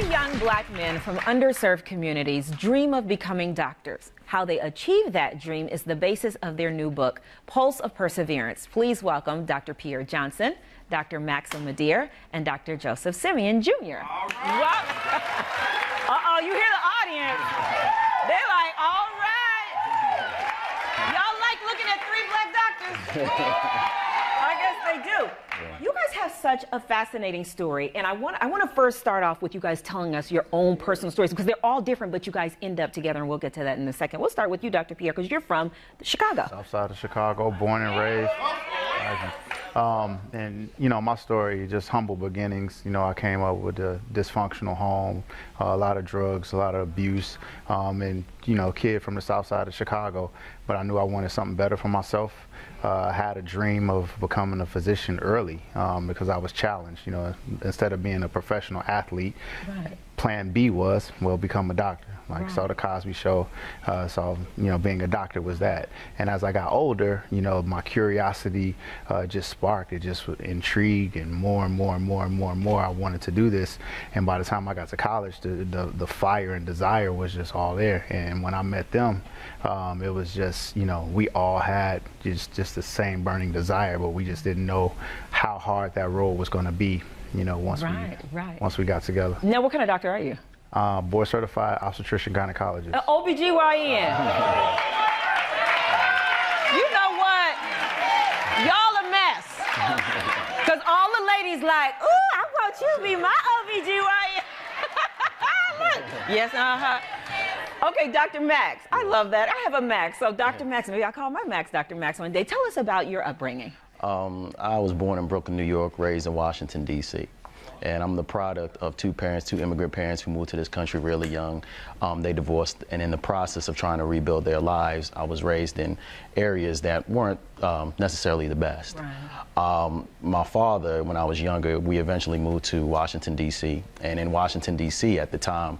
Three young black men from underserved communities dream of becoming doctors. How they achieve that dream is the basis of their new book, Pulse of Perseverance. Please welcome Dr. Pierre Johnson, Dr. Maxim Madeir, and Dr. Joseph Simeon Jr. Right. Uh-oh, you hear the audience. They're like, all right. Y'all like looking at three black doctors? I guess they do. You guys have such a fascinating story, and I want to first start off with you guys telling us your own personal stories, because they're all different, but you guys end up together, and we'll get to that in a second. We'll start with you, Dr. Pierre, because you're from Chicago. South side of Chicago, born and raised. And, you know, my story, just humble beginnings. You know, I came up with a dysfunctional home, a lot of drugs, a lot of abuse, and, you know, kid from the south side of Chicago. But I knew I wanted something better for myself. I had a dream of becoming a physician early because I was challenged. You know, instead of being a professional athlete, plan B was, well, become a doctor. Like, saw the Cosby Show, saw, you know, being a doctor was that. And as I got older, you know, my curiosity just sparked. It just intrigued, and more and more and more and more and more I wanted to do this. And by the time I got to college, the fire and desire was just all there. And when I met them, it was just, you know, we all had just the same burning desire, but we just didn't know how hard that road was going to be, you know, once we got together. Now, what kind of doctor are you? Board certified obstetrician gynecologist. OBGYN. You know what? Y'all a mess. Because all the ladies like, ooh, I want you to be my OBGYN. Look. Yes, Okay, Dr. Max. I love that. I have a Max. So Dr. Max, maybe I'll call my Max Dr. Max one day. Tell us about your upbringing. I was born in Brooklyn, New York, raised in Washington, D.C. And I'm the product of two immigrant parents who moved to this country really young. They divorced, and in the process of trying to rebuild their lives, I was raised in areas that weren't necessarily the best. My father, when I was younger, we eventually moved to Washington, D.C. And in Washington, D.C. at the time,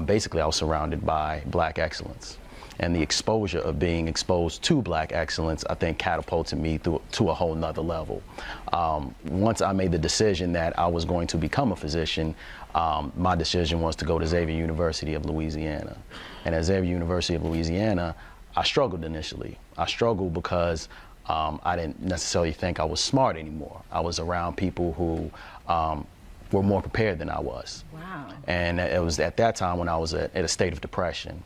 basically I was surrounded by black excellence. And the exposure of being exposed to black excellence, I think, catapulted me to a whole nother level. Once I made the decision that I was going to become a physician, my decision was to go to Xavier University of Louisiana. And at Xavier University of Louisiana, I struggled initially. I struggled because I didn't necessarily think I was smart anymore. I was around people who were more prepared than I was. Wow. And it was at that time when I was at a state of depression.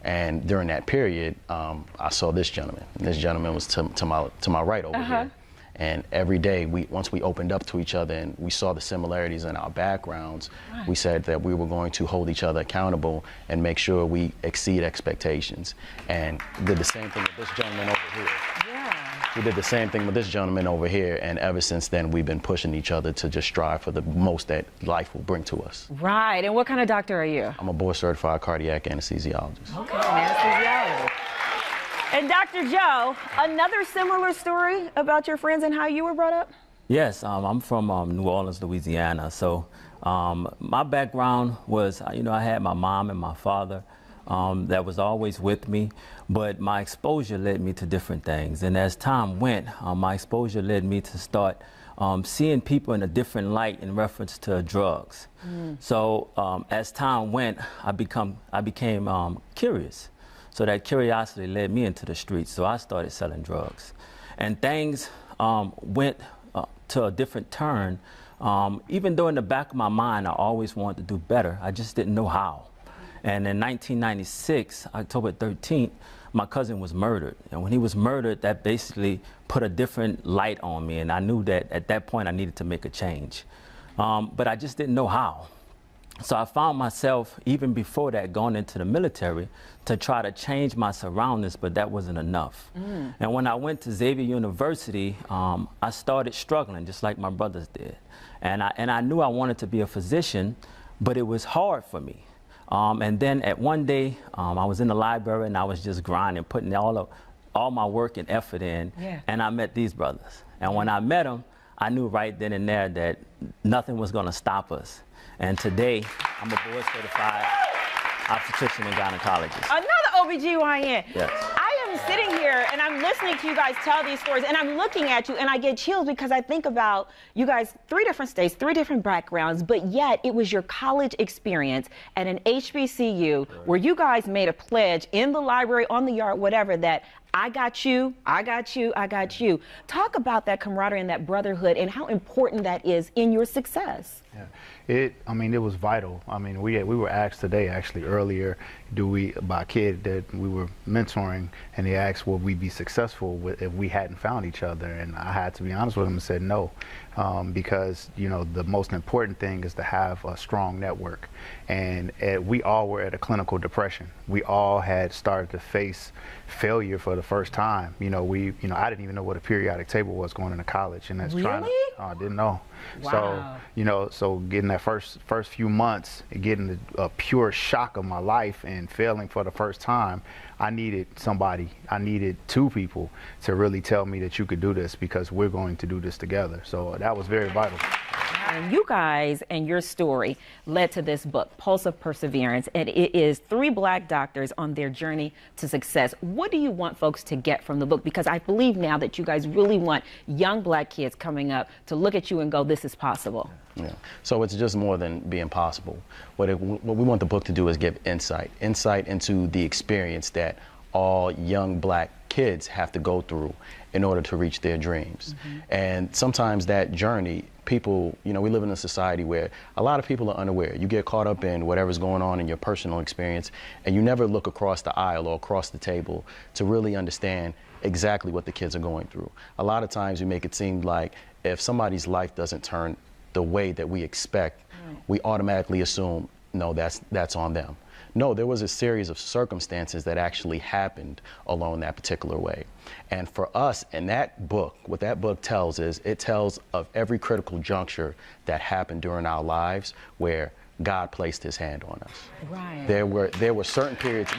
And during that period, I saw this gentleman. And this gentleman was to my right over here. And every day, once we opened up to each other and we saw the similarities in our backgrounds, we said that we were going to hold each other accountable and make sure we exceed expectations. And did the same thing with this gentleman over here. We did the same thing with this gentleman over here, and ever since then, we've been pushing each other to just strive for the most that life will bring to us. Right, and what kind of doctor are you? I'm a board certified cardiac anesthesiologist. Okay, anesthesiologist. And Dr. Joe, another similar story about your friends and how you were brought up? Yes, I'm from New Orleans, Louisiana. So my background was, you know, I had my mom and my father. That was always with me, but my exposure led me to different things. And as time went, my exposure led me to start seeing people in a different light in reference to drugs. So as time went, I became curious. So that curiosity led me into the streets. So I started selling drugs. And things went to a different turn. Even though in the back of my mind, I always wanted to do better, I just didn't know how. And in 1996, October 13th, my cousin was murdered. And when he was murdered, that basically put a different light on me. And I knew that at that point I needed to make a change. But I just didn't know how. So I found myself, even before that, going into the military to try to change my surroundings, but that wasn't enough. And when I went to Xavier University, I started struggling just like my brothers did. And I knew I wanted to be a physician, but it was hard for me. And then at one day, I was in the library and I was just grinding, putting all my work and effort in, and I met these brothers. And when I met them, I knew right then and there that nothing was gonna stop us. And today, I'm a board certified obstetrician and gynecologist. Another OBGYN. Yes. I am I'm sitting here and I'm listening to you guys tell these stories, and I'm looking at you and I get chills because I think about you guys, 3 different states, 3 different backgrounds, but yet it was your college experience at an HBCU where you guys made a pledge in the library, on the yard, whatever, that I got you, I got you, I got you. Talk about that camaraderie and that brotherhood and how important that is in your success. Yeah, I mean, it was vital. I mean, we were asked today, actually earlier, by a kid that we were mentoring, and he asked, would we be successful if we hadn't found each other? And I had to be honest with him and said no, because, you know, the most important thing is to have a strong network. And we all were at a clinical depression. We all had started to face failure for the first time. You know, I didn't even know what a periodic table was going into college, and that's I didn't know. Wow. So, you know, so getting that first few months, getting a pure shock of my life and failing for the first time, I needed somebody. I needed 2 people to really tell me that you could do this, because we're going to do this together. So that was very vital. And you guys and your story led to this book, Pulse of Perseverance, and it is 3 Black doctors on their journey to success. What do you want folks to get from the book? Because I believe now that you guys really want young Black kids coming up to look at you and go, this is possible. Yeah. So it's just more than being possible. What we want the book to do is give insight into the experience that all young Black kids have to go through in order to reach their dreams. And sometimes that journey, people, you know, we live in a society where a lot of people are unaware. You get caught up in whatever's going on in your personal experience, and you never look across the aisle or across the table to really understand exactly what the kids are going through. A lot of times we make it seem like if somebody's life doesn't turn the way that we expect, we automatically assume, no, that's on them. No, there was a series of circumstances that actually happened along that particular way. And for us, in that book, what that book tells is, it tells of every critical juncture that happened during our lives where God placed his hand on us. Right. There were certain periods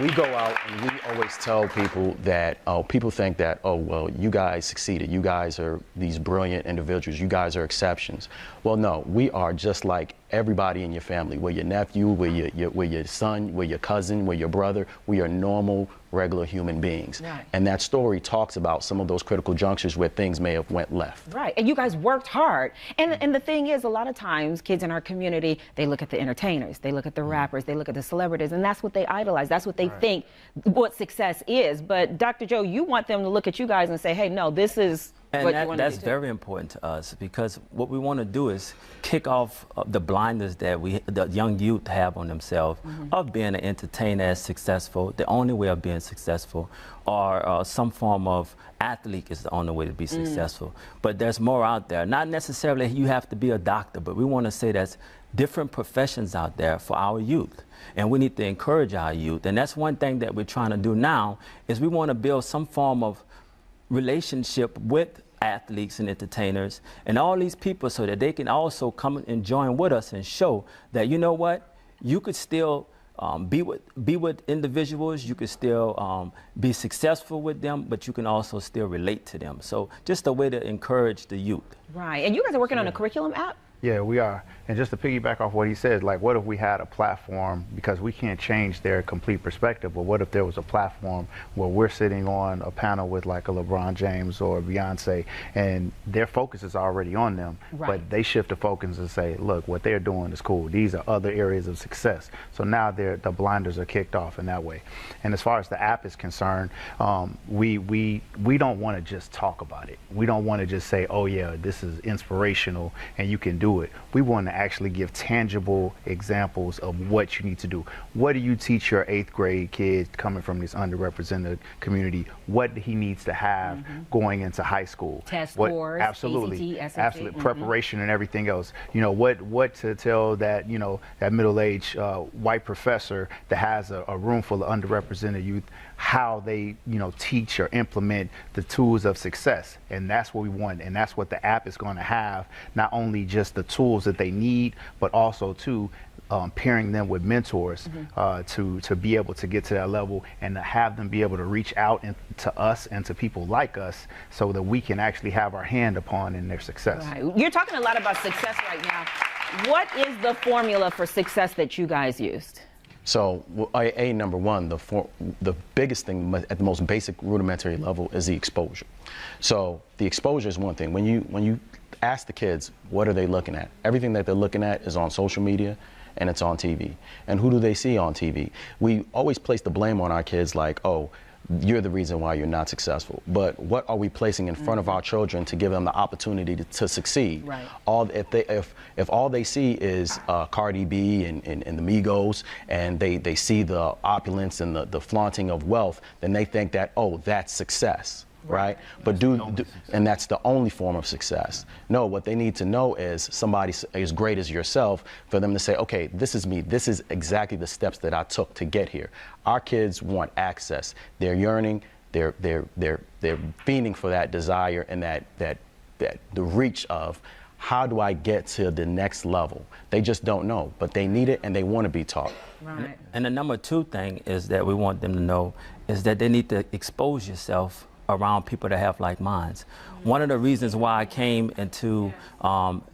we go out and we always tell people that, people think that, oh, well, you guys succeeded. You guys are these brilliant individuals. You guys are exceptions. Well, no, we are just like everybody in your family. We're your nephew, we're your son, we're your cousin, we're your brother. We are normal, regular human beings. Right. And that story talks about some of those critical junctures where things may have went left. Right, and you guys worked hard. And the thing is, a lot of times, kids in our community, they look at the entertainers, they look at the rappers, they look at the celebrities, and that's what they idolize. That's what they think what success is. But Dr. Joe, you want them to look at you guys and say, hey, no, this is what you want to do. That's very important to us, because what we want to do is kick off the blinders that the young youth have on themselves of being an entertainer as successful. The only way of being successful, or some form of athlete is the only way to be successful. But there's more out there. Not necessarily you have to be a doctor, but we want to say there's different professions out there for our youth. And we need to encourage our youth. And that's one thing that we're trying to do now, is we want to build some form of relationship with athletes and entertainers and all these people, so that they can also come and join with us and show that, you know what, you could still be with individuals, you could still be successful with them, but you can also still relate to them. So just a way to encourage the youth. Right, and you guys are working on a curriculum app? Yeah, we are. And just to piggyback off what he said, like, what if we had a platform, because we can't change their complete perspective, but what if there was a platform where we're sitting on a panel with like a LeBron James or Beyonce, and their focus is already on them, but they shift the focus and say, look, what they're doing is cool. These are other areas of success. So now the blinders are kicked off in that way. And as far as the app is concerned, we don't want to just talk about it. We don't want to just say, oh yeah, this is inspirational and you can do it. We want to actually give tangible examples of what you need to do. What do you teach your 8th grade kid coming from this underrepresented community? What he needs to have going into high school? Test scores, absolutely, ACT, SAT. absolutely, preparation and everything else. You know, what to tell that, you know, that middle-aged white professor that has a room full of underrepresented youth, how they, you know, teach or implement the tools of success. And that's what we want, and that's what the app is going to have, not only just the tools that they need, but also to pairing them with mentors to be able to get to that level, and to have them be able to reach out to us and to people like us, so that we can actually have our hand upon in their success. Right. You're talking a lot about success right now. What is the formula for success that you guys used? So, number one, the biggest thing at the most basic rudimentary level is the exposure. So the exposure is one thing. When you ask the kids, what are they looking at? Everything that they're looking at is on social media and it's on TV. And who do they see on TV? We always place the blame on our kids like, oh, you're the reason why you're not successful. But what are we placing in front of our children to give them the opportunity to succeed? Right. If all they see is Cardi B and the Migos, and they see the opulence and the flaunting of wealth, then they think that, oh, that's success. Right? But and that's the only form of success. No, what they need to know is somebody as great as yourself for them to say, okay, this is me. This is exactly the steps that I took to get here. Our kids want access. They're yearning. They're fiending for that desire and the reach of how do I get to the next level? They just don't know, but they need it and they want to be taught. Right. And the number two thing is that we want them to know is that they need to expose yourself around people that have like minds. One of the reasons why I came into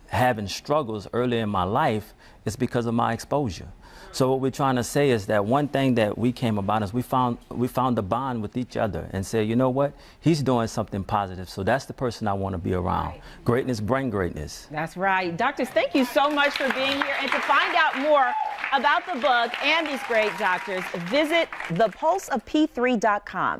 having struggles early in my life is because of my exposure. So what we're trying to say is that one thing that we came about is we found the bond with each other and said, you know what, he's doing something positive, so that's the person I want to be around. Right. Greatness bring greatness. That's right. Doctors, thank you so much for being here. And to find out more about the book and these great doctors, visit thepulseof p3.com.